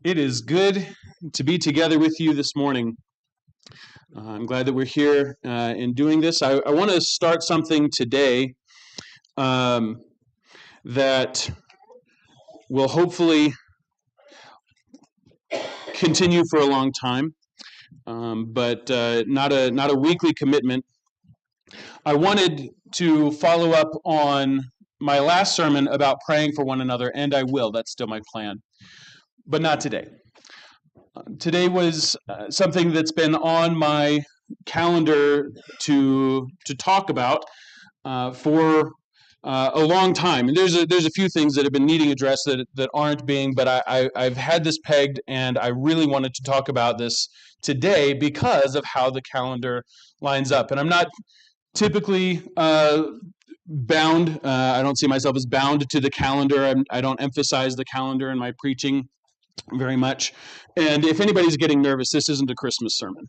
It is good to be together with you this morning. I'm glad that we're here in doing this. I want to start something today that will hopefully continue for a long time, but not a weekly commitment. I wanted to follow up on my last sermon about praying for one another, and I will. That's still my plan, but not today. Today was something that's been on my calendar to talk about for a long time. And there's a few things that have been needing addressed that aren't being, but I've had this pegged, and I really wanted to talk about this today because of how the calendar lines up. And I'm not typically bound. I don't see myself as bound to the calendar. I don't emphasize the calendar in my preaching very much. And if anybody's getting nervous, this isn't a Christmas sermon.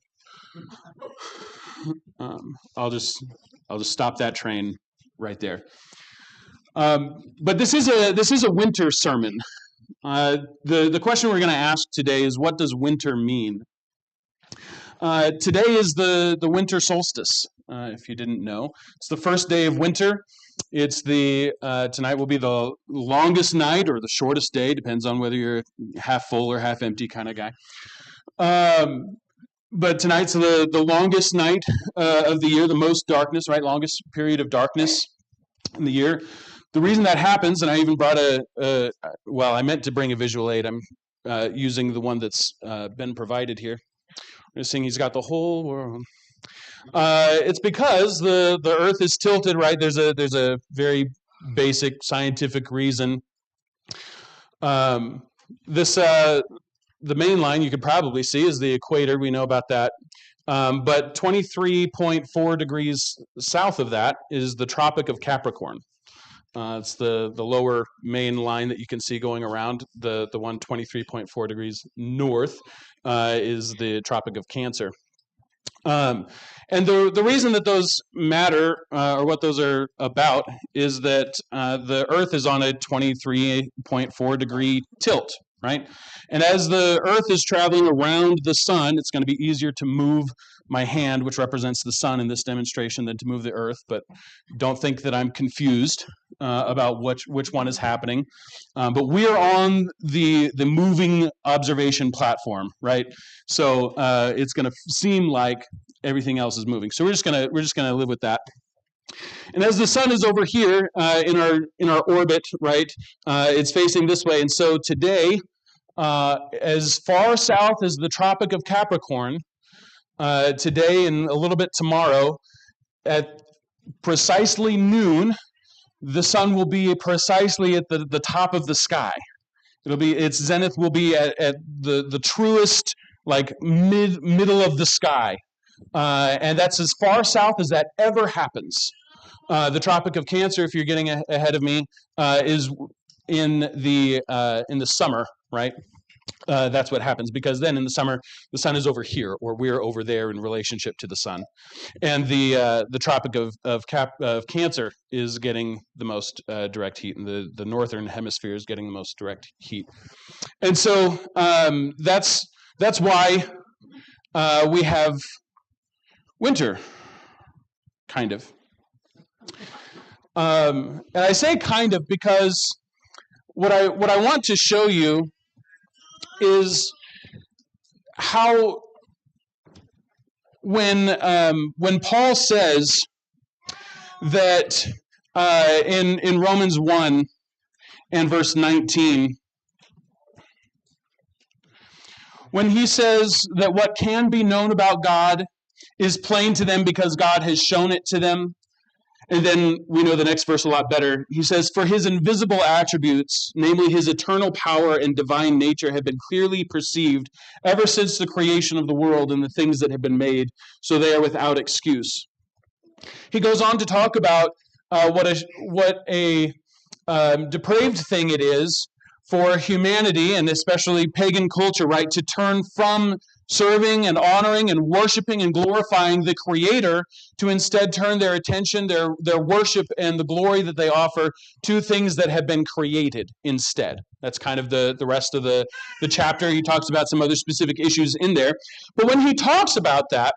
I'll just stop that train right there. But this is a winter sermon. The question we're going to ask today is, what does winter mean? Today is the winter solstice. If you didn't know, it's the first day of winter. It's tonight will be the longest night or the shortest day, depends on whether you're half full or half empty kind of guy. But tonight's the longest night of the year, the most darkness, right? Longest period of darkness in the year. The reason that happens, and I even brought I meant to bring a visual aid. I'm using the one that's been provided here. We're seeing he's got the whole world. It's because the Earth is tilted, right? There's a very basic scientific reason. The main line you could probably see is the equator. We know about that. But 23.4 degrees south of that is the Tropic of Capricorn. It's the lower main line that you can see going around. The one 23.4 degrees north is the Tropic of Cancer. And the reason that those matter, or what those are about, is that the Earth is on a 23.4 degree tilt, right? And as the Earth is traveling around the sun, it's going to be easier to move my hand, which represents the sun in this demonstration, than to move the Earth. But don't think that I'm confused about which one is happening. But we are on the moving observation platform, right? So it's going to seem like everything else is moving. So we're just gonna live with that. And as the sun is over here in our orbit, right, it's facing this way. And so today, as far south as the Tropic of Capricorn, today and a little bit tomorrow, at precisely noon, the sun will be precisely at the top of the sky. Its zenith will be at the truest, like middle of the sky. And that's as far south as that ever happens. The Tropic of Cancer, if you're getting ahead of me, is in the summer, right? That's what happens, because then in the summer the sun is over here, or we're over there in relationship to the sun, and the Tropic of Cancer is getting the most direct heat, and the northern hemisphere is getting the most direct heat, and so that's why we have winter, kind of. And I say kind of because what I want to show you is how when Paul says that in Romans 1 and verse 19, when he says that what can be known about God is plain to them because God has shown it to them. And then we know the next verse a lot better. He says, for his invisible attributes, namely his eternal power and divine nature, have been clearly perceived ever since the creation of the world and the things that have been made, so they are without excuse. He goes on to talk about what a depraved thing it is for humanity, and especially pagan culture, right, to turn from serving and honoring and worshiping and glorifying the Creator, to instead turn their attention, their worship and the glory that they offer to things that have been created instead. That's kind of the rest of the chapter. He talks about some other specific issues in there. But when he talks about that,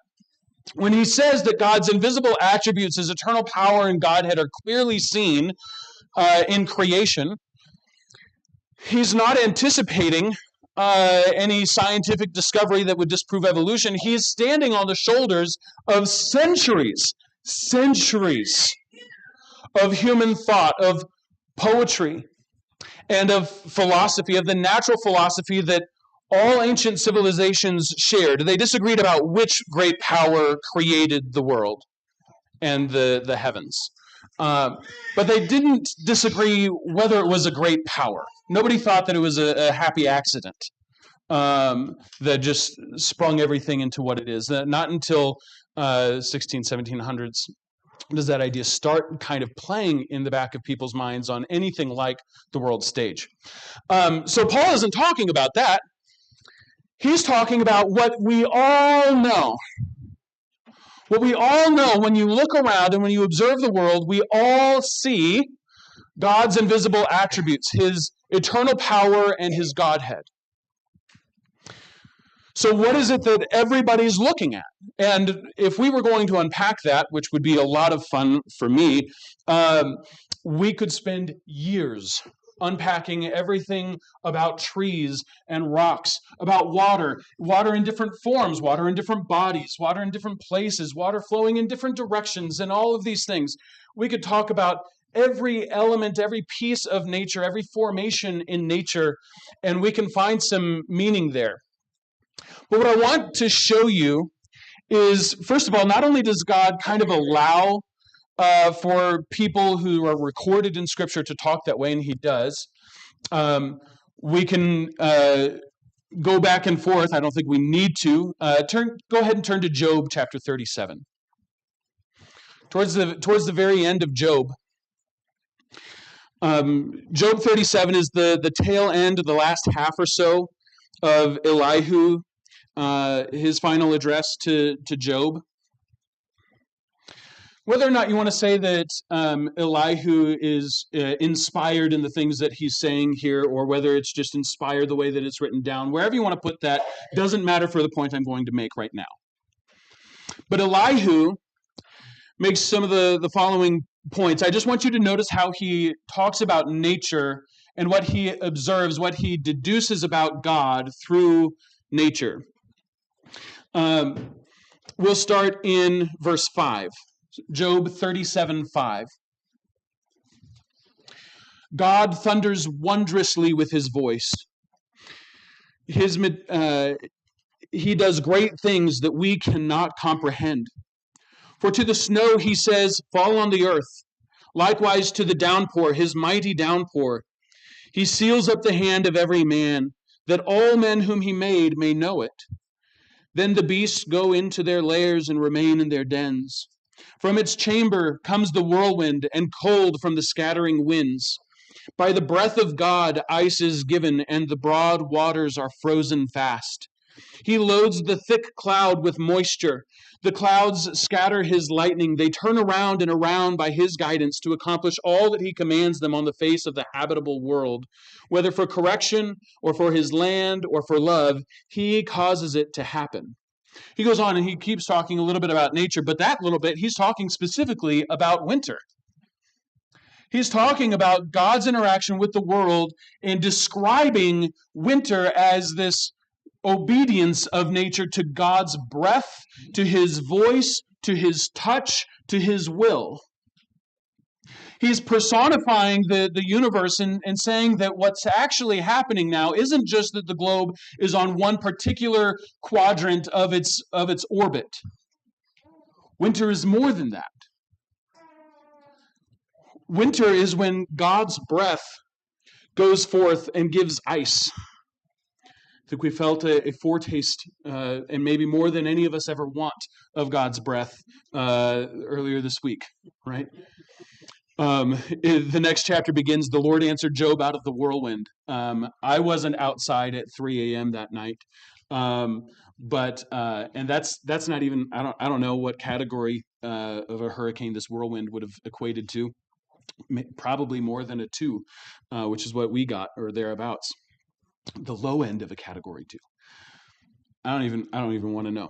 when he says that God's invisible attributes, his eternal power and Godhead, are clearly seen in creation, he's not anticipating any scientific discovery that would disprove evolution. He is standing on the shoulders of centuries of human thought, of poetry, and of philosophy, of the natural philosophy that all ancient civilizations shared. They disagreed about which great power created the world and the heavens. But they didn't disagree whether it was a great power. Nobody thought that it was a happy accident that just sprung everything into what it is. Not until 1700s does that idea start kind of playing in the back of people's minds on anything like the world stage. So Paul isn't talking about that. He's talking about what we all know. What we all know, when you look around and when you observe the world, we all see God's invisible attributes, his eternal power and his Godhead. So what is it that everybody's looking at? And if we were going to unpack that, which would be a lot of fun for me, we could spend years unpacking everything about trees and rocks, about water in different forms, water in different bodies, water in different places, water flowing in different directions, and all of these things. We could talk about every element, every piece of nature, every formation in nature, and we can find some meaning there. But what I want to show you is, first of all, not only does God kind of allow for people who are recorded in Scripture to talk that way, and he does. We can go back and forth. I don't think we need to. Go ahead and turn to Job chapter 37. Towards the very end of Job. Job 37 is the tail end of the last half or so of Elihu, his final address to Job. Whether or not you want to say that Elihu is inspired in the things that he's saying here, or whether it's just inspired the way that it's written down, wherever you want to put that, doesn't matter for the point I'm going to make right now. But Elihu makes some of the following points. I just want you to notice how he talks about nature and what he observes, what he deduces about God through nature. We'll start in verse 5. Job 37:5. God thunders wondrously with his voice. He does great things that we cannot comprehend. For to the snow he says, fall on the earth. Likewise to the downpour, his mighty downpour. He seals up the hand of every man, that all men whom he made may know it. Then the beasts go into their lairs and remain in their dens. From its chamber comes the whirlwind, and cold from the scattering winds. By the breath of God ice is given, and the broad waters are frozen fast. He loads the thick cloud with moisture. The clouds scatter his lightning. They turn around and around by his guidance to accomplish all that he commands them on the face of the habitable world. Whether for correction or for his land or for love, he causes it to happen. He goes on and he keeps talking a little bit about nature, but that little bit, he's talking specifically about winter. He's talking about God's interaction with the world and describing winter as this obedience of nature to God's breath, to his voice, to his touch, to his will. He's personifying the universe and saying that what's actually happening now isn't just that the globe is on one particular quadrant of its orbit. Winter is more than that. Winter is when God's breath goes forth and gives ice. I think we felt a foretaste, and maybe more than any of us ever want, of God's breath earlier this week, right? The next chapter begins, the Lord answered Job out of the whirlwind. I wasn't outside at 3 a.m. that night. But and that's not even, I don't know what category of a hurricane this whirlwind would have equated to. Probably more than a 2, which is what we got, or thereabouts. The low end of a category 2. I don't even want to know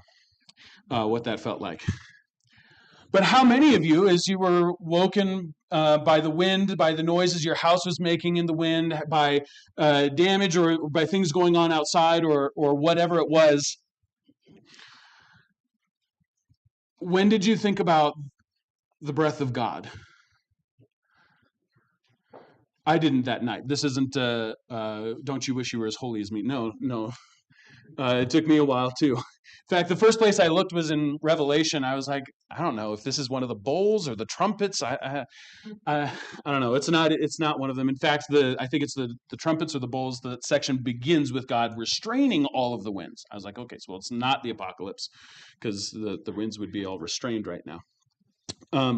what that felt like. But how many of you, as you were woken by the wind, by the noises your house was making in the wind, by damage or by things going on outside or whatever it was, when did you think about the breath of God? I didn't that night. This isn't, don't you wish you were as holy as me? No. It took me a while too. In fact, the first place I looked was in Revelation. I was like, I don't know if this is one of the bowls or the trumpets. I don't know. It's not one of them. In fact, I think it's the trumpets or the bowls. The section begins with God restraining all of the winds. I was like, okay, so it's not the apocalypse, because the winds would be all restrained right now.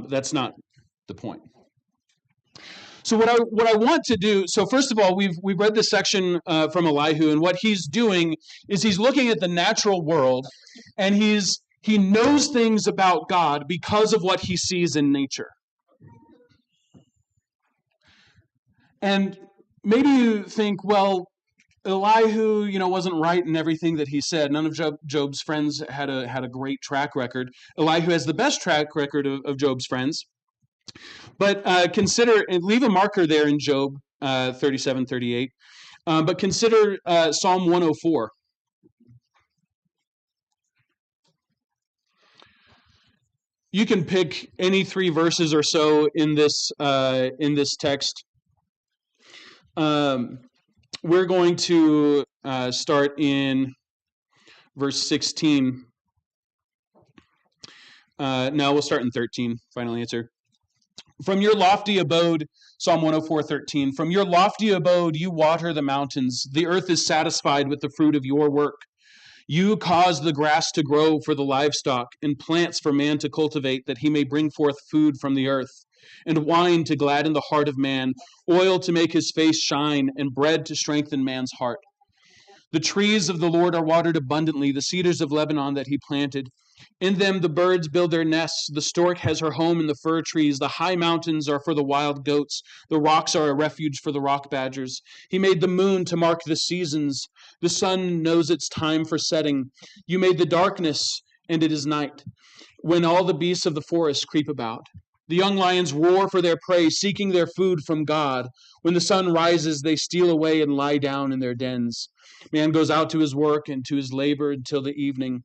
That's not the point. So what I want to do, so first of all, we've read this section from Elihu, and what he's doing is he's looking at the natural world, and he knows things about God because of what he sees in nature. And maybe you think, well, Elihu, wasn't right in everything that he said. None of Job's friends had a great track record. Elihu has the best track record of Job's friends. But consider, leave a marker there in Job 37, 38. But consider Psalm 104. You can pick any 3 verses or so in this text. We're going to start in verse 16. No, we'll start in 13. Final answer. From your lofty abode, Psalm 104:13. From your lofty abode you water the mountains. The earth is satisfied with the fruit of your work. You cause the grass to grow for the livestock, and plants for man to cultivate, that he may bring forth food from the earth, and wine to gladden the heart of man, oil to make his face shine, and bread to strengthen man's heart. The trees of the Lord are watered abundantly, the cedars of Lebanon that he planted. In them the birds build their nests. The stork has her home in the fir trees. The high mountains are for the wild goats. The rocks are a refuge for the rock badgers. He made the moon to mark the seasons. The sun knows its time for setting. You made the darkness, and it is night, when all the beasts of the forest creep about. The young lions roar for their prey, seeking their food from God. When the sun rises, they steal away and lie down in their dens. Man goes out to his work and to his labor until the evening.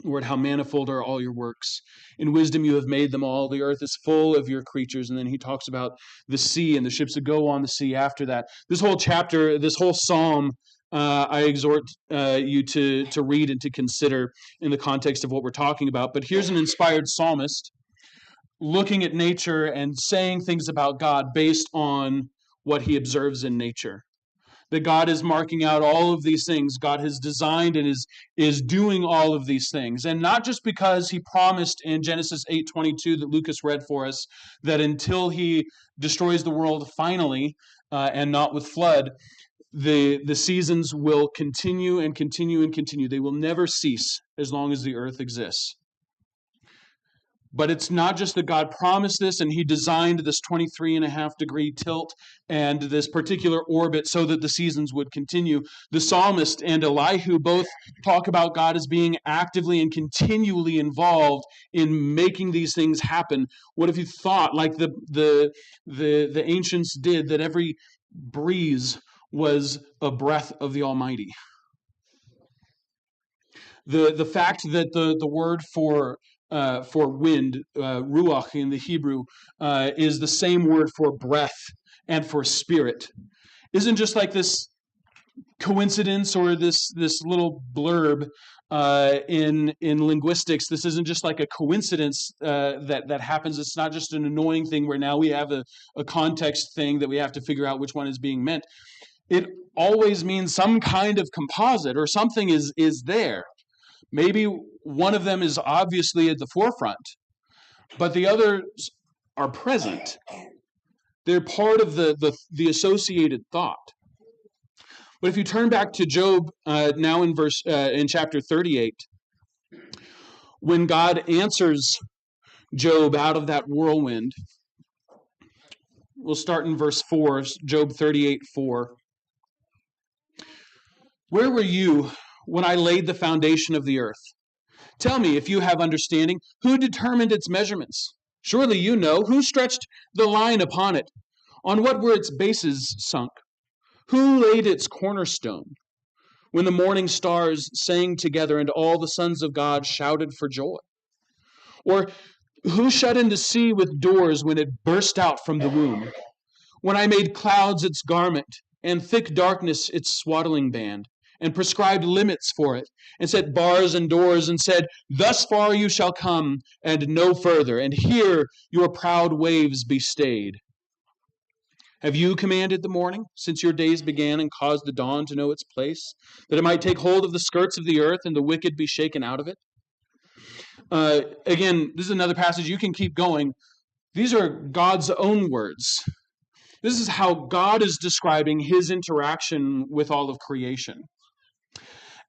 Lord, how manifold are all your works. In wisdom you have made them all. The earth is full of your creatures. And then he talks about the sea and the ships that go on the sea after that. This whole chapter, this whole psalm, I exhort you to read and to consider in the context of what we're talking about. But here's an inspired psalmist looking at nature and saying things about God based on what he observes in nature. That God is marking out all of these things. God has designed and is doing all of these things. And not just because he promised in Genesis 8:22 that Lucas read for us, that until he destroys the world finally, and not with flood, the seasons will continue and continue and continue. They will never cease as long as the earth exists. But it's not just that God promised this and he designed this 23.5-degree tilt and this particular orbit so that the seasons would continue. The psalmist and Elihu both talk about God as being actively and continually involved in making these things happen. What if you thought, like the ancients did, that every breeze was a breath of the Almighty? The fact that the word for wind, ruach in the Hebrew, is the same word for breath and for spirit, isn't just like this coincidence or this little blurb in linguistics. This isn't just like a coincidence that happens. It's not just an annoying thing where now we have a context thing that we have to figure out which one is being meant. It always means some kind of composite or something is there. Maybe one of them is obviously at the forefront, but the others are present. They're part of the associated thought. But if you turn back to Job now in chapter 38, when God answers Job out of that whirlwind, we'll start in verse 4, Job 38:4. Where were you when I laid the foundation of the earth? Tell me if you have understanding. Who determined its measurements? Surely you know. Who stretched the line upon it? On what were its bases sunk? Who laid its cornerstone? When the morning stars sang together and all the sons of God shouted for joy? Or who shut in the sea with doors when it burst out from the womb? When I made clouds its garment and thick darkness its swaddling band, and prescribed limits for it, and set bars and doors, and said, thus far you shall come, and no further, and here your proud waves be stayed. Have you commanded the morning, since your days began, and caused the dawn to know its place, that it might take hold of the skirts of the earth, and the wicked be shaken out of it? Again, this is another passage. You can keep going. These are God's own words. This is how God is describing his interaction with all of creation.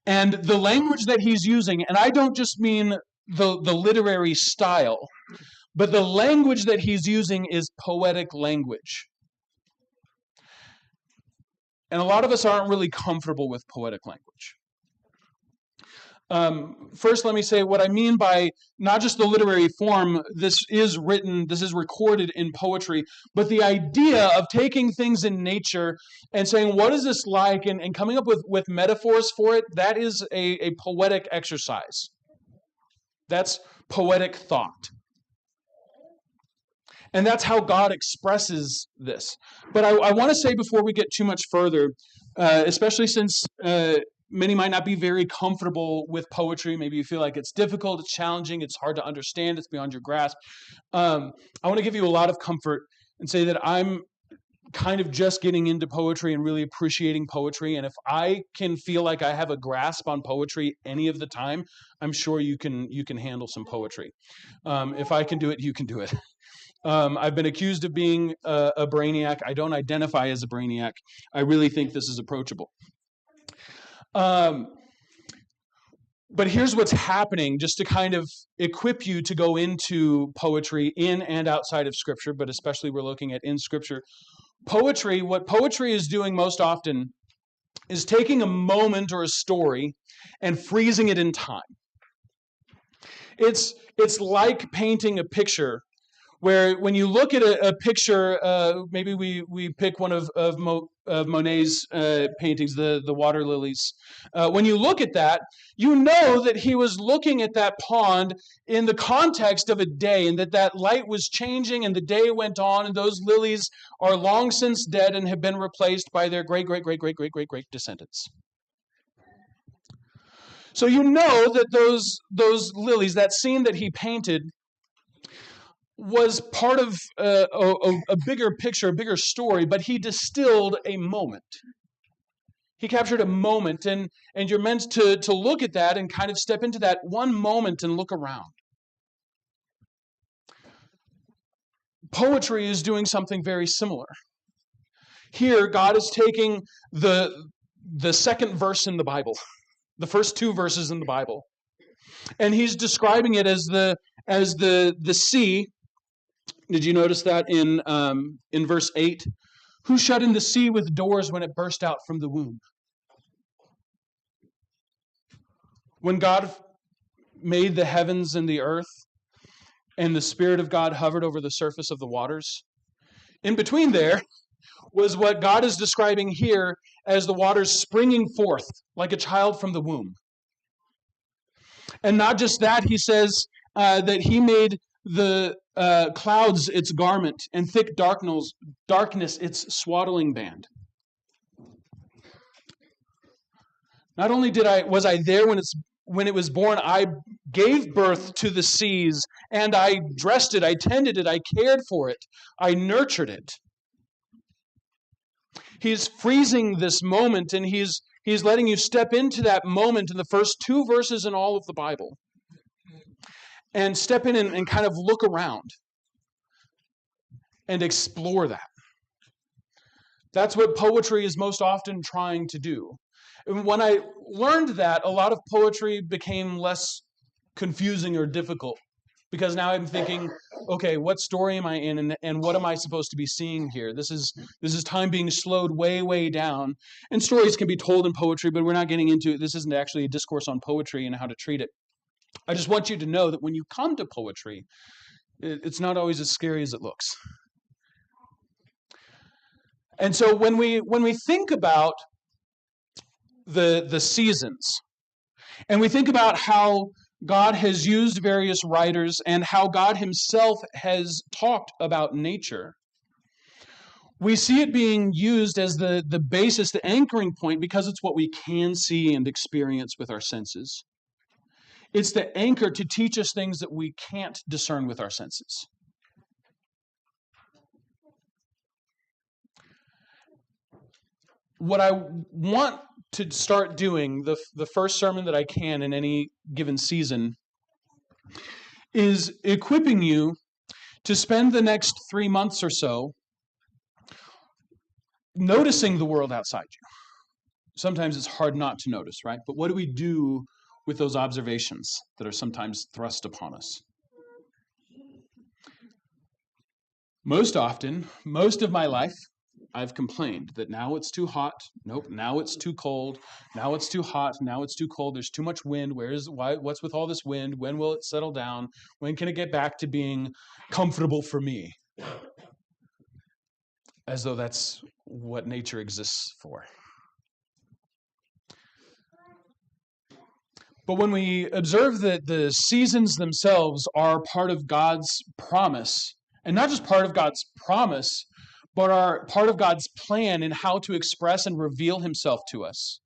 And the language that he's using, and I don't just mean the literary style, but the language that he's using is poetic language. And a lot of us aren't really comfortable with poetic language. First, let me say what I mean by not just the literary form. This is recorded in poetry, but the idea of taking things in nature and saying, what is this like, and coming up with metaphors for it, that is a poetic exercise. That's poetic thought. And that's how God expresses this. But I want to say before we get too much further, especially since many might not be very comfortable with poetry. Maybe you feel like it's difficult, it's challenging, it's hard to understand, it's beyond your grasp. I want to give you a lot of comfort and say that I'm kind of just getting into poetry and really appreciating poetry. And if I can feel like I have a grasp on poetry any of the time, I'm sure you can handle some poetry. If I can do it, you can do it. I've been accused of being a brainiac. I don't identify as a brainiac. I really think this is approachable. But here's what's happening, just to kind of equip you to go into poetry in and outside of Scripture, but especially we're looking at in Scripture. What poetry is doing most often is taking a moment or a story and freezing it in time. It's like painting a picture where when you look at a picture, maybe we pick one of Monet's paintings, the water lilies. When you look at that, you know that he was looking at that pond in the context of a day, and that light was changing, and the day went on, and those lilies are long since dead and have been replaced by their great descendants. So you know that those lilies, that scene that he painted, was part of a bigger picture, a bigger story, but he distilled a moment. He captured a moment, and you're meant to look at that and kind of step into that one moment and look around. Poetry is doing something very similar. Here, God is taking the second verse in the Bible, the first two verses in the Bible, and he's describing it as the sea. Did you notice that in verse 8? Who shut in the sea with doors when it burst out from the womb? When God made the heavens and the earth, and the Spirit of God hovered over the surface of the waters, in between there was what God is describing here as the waters springing forth like a child from the womb. And not just that, he says that he made the clouds its garment, and thick darkness its swaddling band. Not only was I there when it was born, I gave birth to the seas, and I dressed it, I tended it, I cared for it, I nurtured it. He's freezing this moment, and he's letting you step into that moment in the first two verses in all of the Bible. And step in and kind of look around and explore that. That's what poetry is most often trying to do. And when I learned that, a lot of poetry became less confusing or difficult because now I'm thinking, okay, what story am I in, and what am I supposed to be seeing here? This is time being slowed way, way down. And stories can be told in poetry, but we're not getting into it. This isn't actually a discourse on poetry and how to treat it. I just want you to know that when you come to poetry, it's not always as scary as it looks. And so when we think about the seasons, and we think about how God has used various writers and how God himself has talked about nature, we see it being used as the basis, the anchoring point, because it's what we can see and experience with our senses. It's the anchor to teach us things that we can't discern with our senses. What I want to start doing, the first sermon that I can in any given season, is equipping you to spend the next 3 months or so noticing the world outside you. Sometimes it's hard not to notice, right? But what do we do with those observations that are sometimes thrust upon us? Most often, most of my life, I've complained that now it's too hot. Nope, now it's too cold. Now it's too hot. Now it's too cold. There's too much wind. What's with all this wind? When will it settle down? When can it get back to being comfortable for me? As though that's what nature exists for. But when we observe that the seasons themselves are part of God's promise, and not just part of God's promise, but are part of God's plan in how to express and reveal himself to us,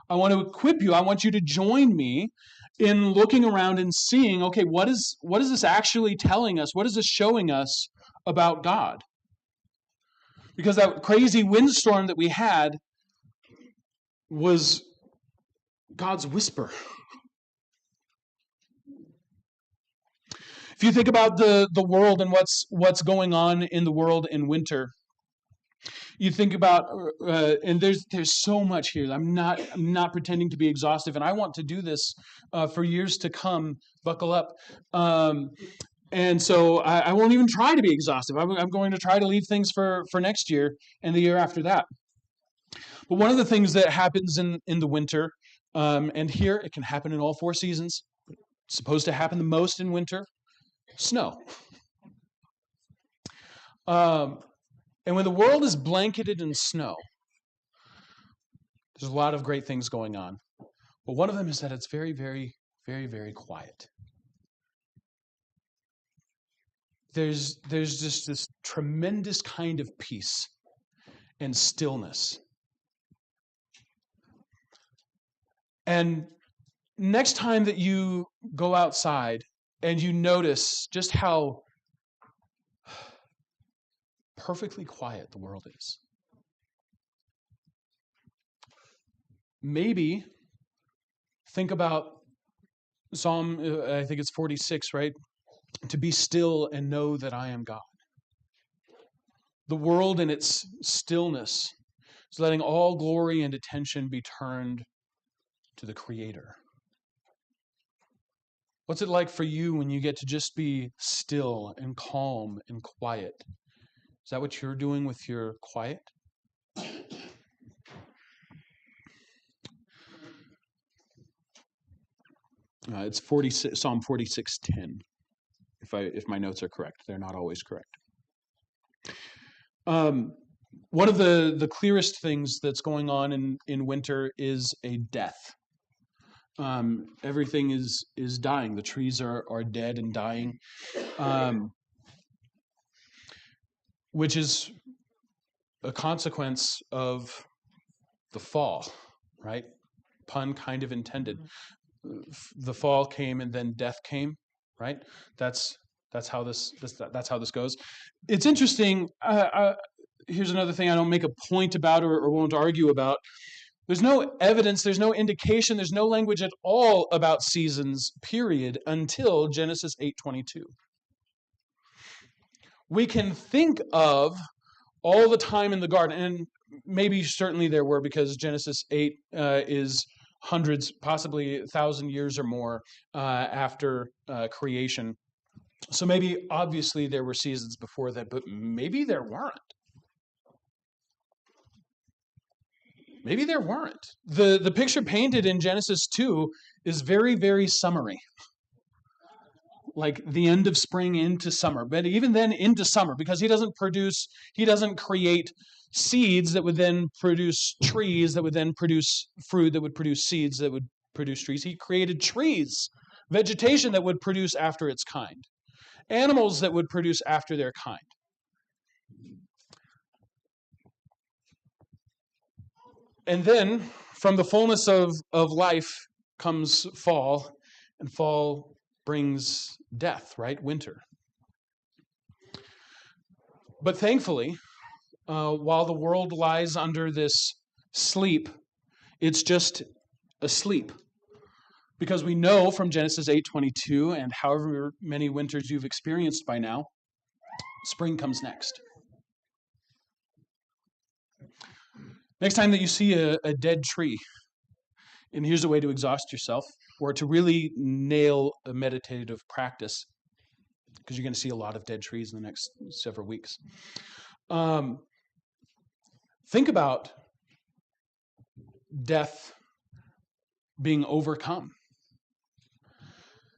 I want to equip you. I want you to join me in looking around and seeing, okay, what is this actually telling us? What is this showing us about God? Because that crazy windstorm that we had was God's whisper. If you think about the world and what's going on in the world in winter, you think about and there's so much here. I'm not pretending to be exhaustive, and I want to do this for years to come. Buckle up. And so I won't even try to be exhaustive. I'm going to try to leave things for next year and the year after that. But one of the things that happens in the winter, and here it can happen in all 4 seasons, it's supposed to happen the most in winter, snow. And when the world is blanketed in snow, there's a lot of great things going on. But one of them is that it's very, very, very, very quiet. There's just this tremendous kind of peace and stillness. And next time that you go outside and you notice just how perfectly quiet the world is, maybe think about Psalm, I think it's 46, right? To be still and know that I am God. The world in its stillness is letting all glory and attention be turned to the Creator. What's it like for you when you get to just be still and calm and quiet? Is that what you're doing with your quiet? It's Psalm 46:10. If my notes are correct, they're not always correct. One of the clearest things that's going on in winter is a death. Everything is dying. The trees are dead and dying, which is a consequence of the fall, right? Pun kind of intended. The fall came and then death came, right? That's how this goes. It's interesting. Here's another thing I don't make a point about or won't argue about. There's no evidence, there's no indication, there's no language at all about seasons, period, until Genesis 8:22. We can think of all the time in the garden, and maybe certainly there were, because Genesis 8 is hundreds, possibly 1,000 years or more after creation. So maybe, obviously, there were seasons before that, but maybe there weren't. Maybe there weren't. The picture painted in Genesis 2 is very, very summery. Like the end of spring into summer, but even then into summer, because he doesn't create seeds that would then produce trees, that would then produce fruit, that would produce seeds, that would produce trees. He created trees, vegetation that would produce after its kind, animals that would produce after their kind. And then from the fullness of life comes fall, and fall brings death, right? Winter. But thankfully, while the world lies under this sleep, it's just a sleep. Because we know from Genesis 8:22 and however many winters you've experienced by now, spring comes next. Next time that you see a dead tree, and here's a way to exhaust yourself, or to really nail a meditative practice, because you're going to see a lot of dead trees in the next several weeks. Think about death being overcome.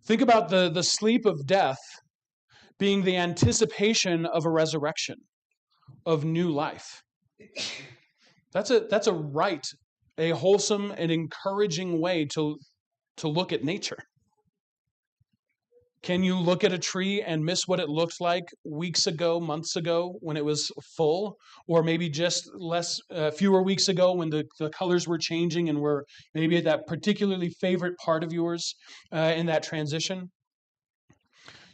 Think about the sleep of death being the anticipation of a resurrection, of new life. That's a right, a wholesome and encouraging way to look at nature. Can you look at a tree and miss what it looked like weeks ago, months ago, when it was full? Or maybe just fewer weeks ago when the colors were changing and were maybe at that particularly favorite part of yours in that transition?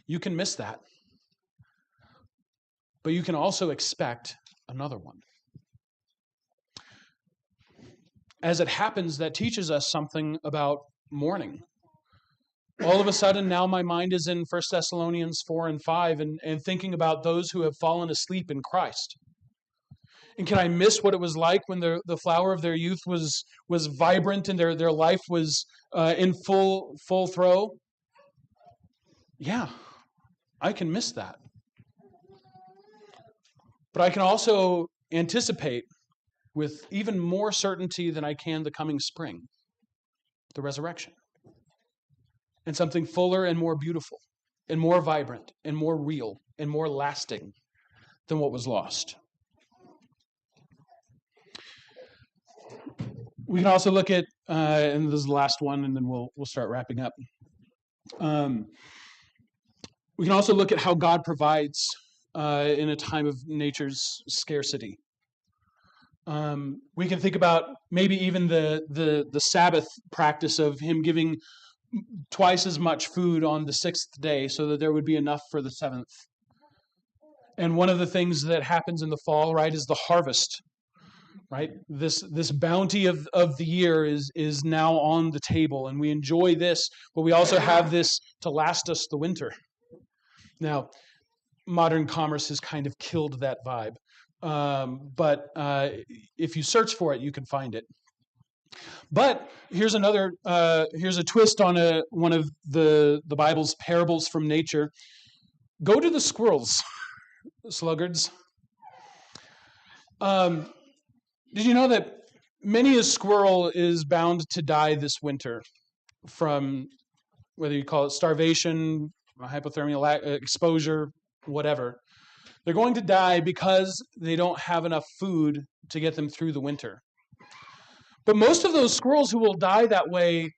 You can miss that. But you can also expect another one. As it happens, that teaches us something about mourning. All of a sudden, now my mind is in 1 Thessalonians 4 and 5 and thinking about those who have fallen asleep in Christ. And can I miss what it was like when the flower of their youth was vibrant and their life was in full throw? Yeah, I can miss that. But I can also anticipate with even more certainty than I can the coming spring, the resurrection. And something fuller and more beautiful, and more vibrant, and more real, and more lasting than what was lost. We can also look at, and this is the last one, and then we'll start wrapping up. We can also look at how God provides in a time of nature's scarcity. We can think about maybe even the Sabbath practice of him giving twice as much food on the sixth day so that there would be enough for the seventh. And one of the things that happens in the fall, right, is the harvest, right? This bounty of the year is now on the table, and we enjoy this, but we also have this to last us the winter. Now, modern commerce has kind of killed that vibe. But if you search for it, you can find it. But here's a twist on one of the Bible's parables from nature. Go to the squirrels, sluggards. Did you know that many a squirrel is bound to die this winter from, whether you call it starvation, hypothermia, exposure, whatever? They're going to die because they don't have enough food to get them through the winter. But most of those squirrels who will die that way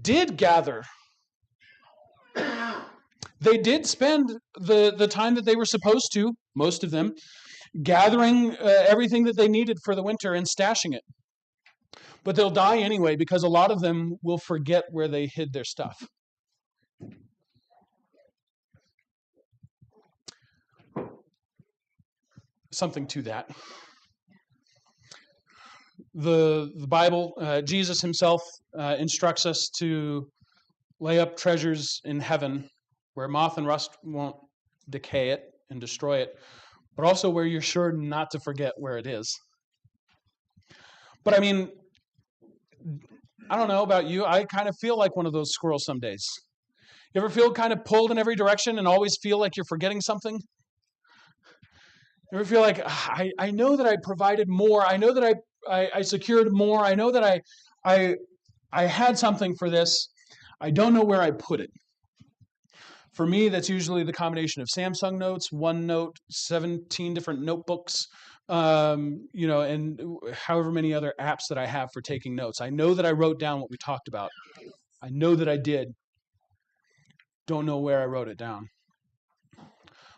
did gather. They did spend the time that they were supposed to, most of them, gathering everything that they needed for the winter and stashing it. But they'll die anyway because a lot of them will forget where they hid their stuff. Something to that. The Bible, Jesus himself instructs us to lay up treasures in heaven where moth and rust won't decay it and destroy it, but also where you're sure not to forget where it is. But I mean, I don't know about you. I kind of feel like one of those squirrels some days. You ever feel kind of pulled in every direction and always feel like you're forgetting something? You ever feel like, I know that I provided more. I know that I secured more. I know that I had something for this. I don't know where I put it. For me, that's usually the combination of Samsung Notes, OneNote, 17 different notebooks, and however many other apps that I have for taking notes. I know that I wrote down what we talked about. I know that I did. Don't know where I wrote it down.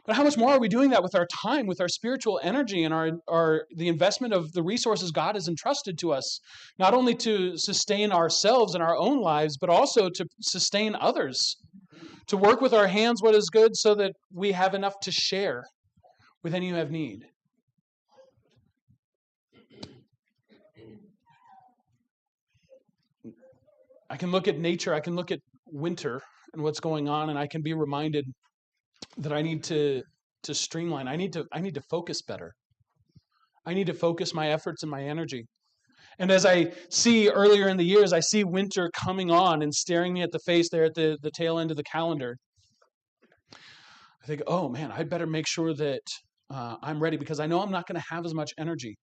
But how much more are we doing that with our time, with our spiritual energy, and the investment of the resources God has entrusted to us, not only to sustain ourselves and our own lives, but also to sustain others, to work with our hands what is good so that we have enough to share with any who have need. I can look at nature, I can look at winter and what's going on, and I can be reminded that I need to streamline. I need to focus better. I need to focus my efforts and my energy. And as I see earlier in the years, I see winter coming on and staring me at the face there at the tail end of the calendar. I think, oh man, I'd better make sure that I'm ready, because I know I'm not going to have as much energy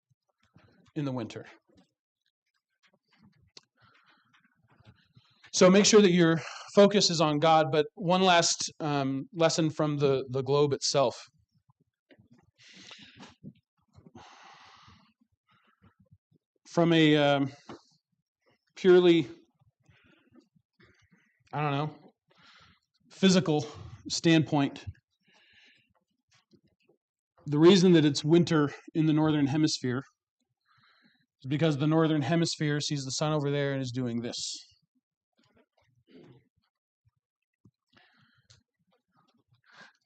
in the winter. So make sure that your focus is on God. But one last lesson from the globe itself. From a purely, physical standpoint, the reason that it's winter in the northern hemisphere is because the northern hemisphere sees the sun over there and is doing this.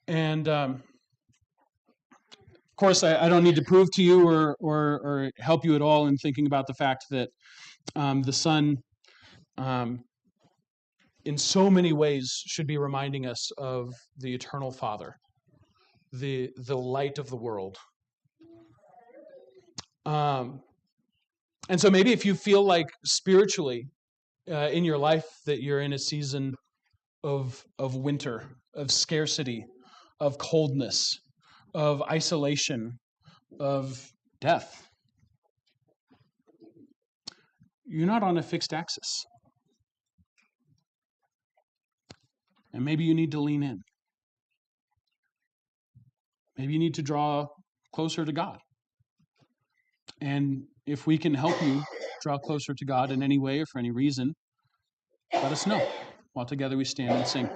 And of course, I don't need to prove to you or help you at all in thinking about the fact that the sun, in so many ways, should be reminding us of the eternal Father, the light of the world. And so maybe if you feel like spiritually in your life that you're in a season of winter, of scarcity, of coldness, of isolation, of death, you're not on a fixed axis. And maybe you need to lean in. Maybe you need to draw closer to God. And if we can help you draw closer to God in any way or for any reason, let us know. While together we stand and sing.